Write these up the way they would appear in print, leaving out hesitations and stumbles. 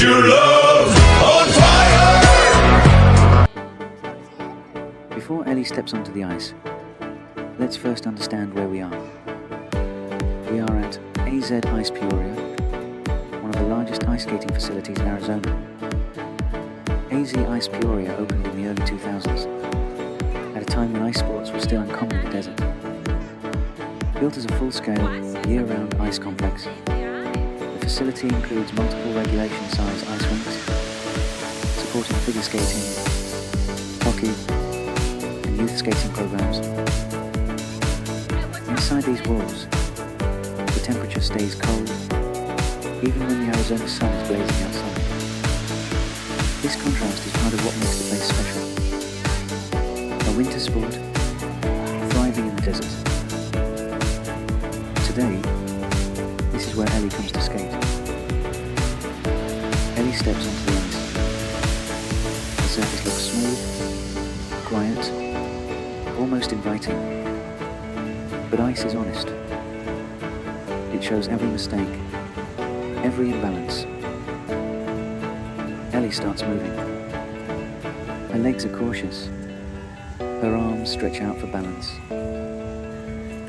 your love on fire. Before Ellie steps onto the ice, let's first understand where we are. We are at AZ Ice Peoria, one of the largest ice skating facilities in Arizona. AZ Ice Peoria opened in the early 2000s, at a time when ice sports were still uncommon in the desert. Built as a full-scale, year-round ice complex, the facility includes multiple regulation-size ice rinks, supporting figure skating, hockey, and youth skating programs. Inside these walls, the temperature stays cold, even when the Arizona sun is blazing outside. This contrast is part of what makes the place special. A winter sport, thriving in the desert. Today, this is where Ellie comes to skate. Ellie steps onto the ice. The surface looks smooth, quiet, almost inviting. But ice is honest. It shows every mistake, every imbalance. Ellie starts moving. Her legs are cautious. Her arms stretch out for balance.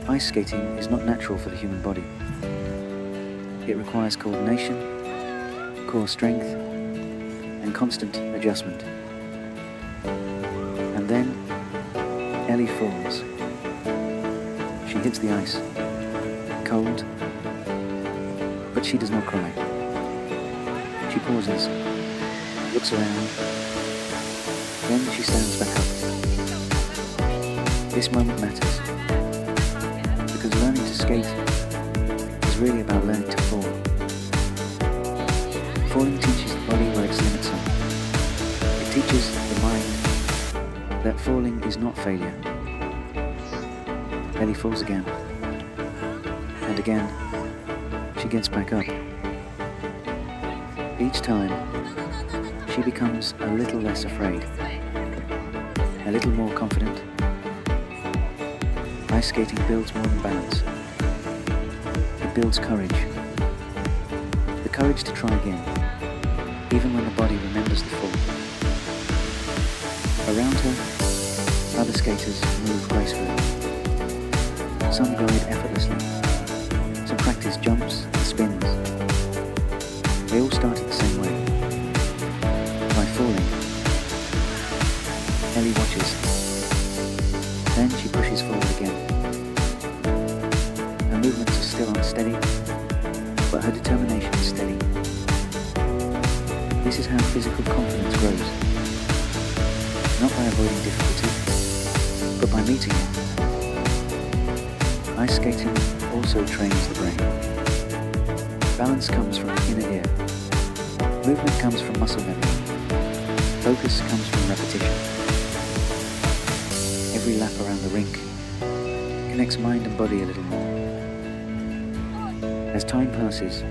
Ice skating is not natural for the human body. It requires coordination, core strength, and constant adjustment. And then, Ellie falls. She hits the ice, cold, but she does not cry. She pauses, looks around, then she stands back up. This moment matters, because learning to skate is really about learning to fall. Falling teaches the body where its limits are. It teaches the mind that falling is not failure. Ellie falls again, and again, she gets back up. Each time, she becomes a little less afraid, a little more confident. Ice skating builds more than balance. It builds courage. The courage to try again, even when the body remembers the fall. Around her, other skaters move gracefully. Some glide effortlessly. Some practice jumps and spins. They all start the same way. By falling, Ellie watches. Then she pushes forward again. Her movements are still unsteady, but her determination is steady. This is how physical confidence grows. Not by avoiding difficulty, but by meeting it. Ice skating also trains the brain. Balance comes from the inner ear. Movement comes from muscle memory. Focus comes from repetition. Every lap around the rink connects mind and body a little more. As time passes,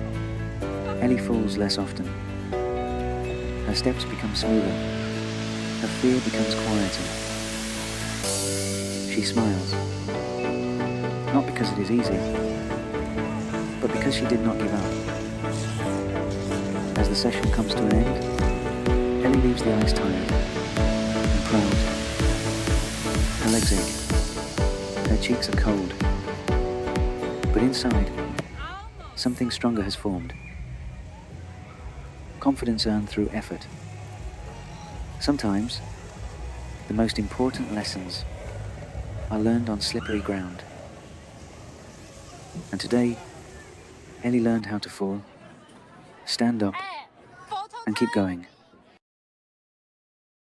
Ellie falls less often. Her steps become smoother. Her fear becomes quieter. She smiles. Not because it is easy, but because she did not give up. As the session comes to an end, Ellie leaves the ice tired and proud. Her legs ache. Her cheeks are cold. But inside, something stronger has formed. Confidence earned through effort. Sometimes, the most important lessons are learned on slippery ground. And today, Ellie learned how to fall, stand up, and keep going.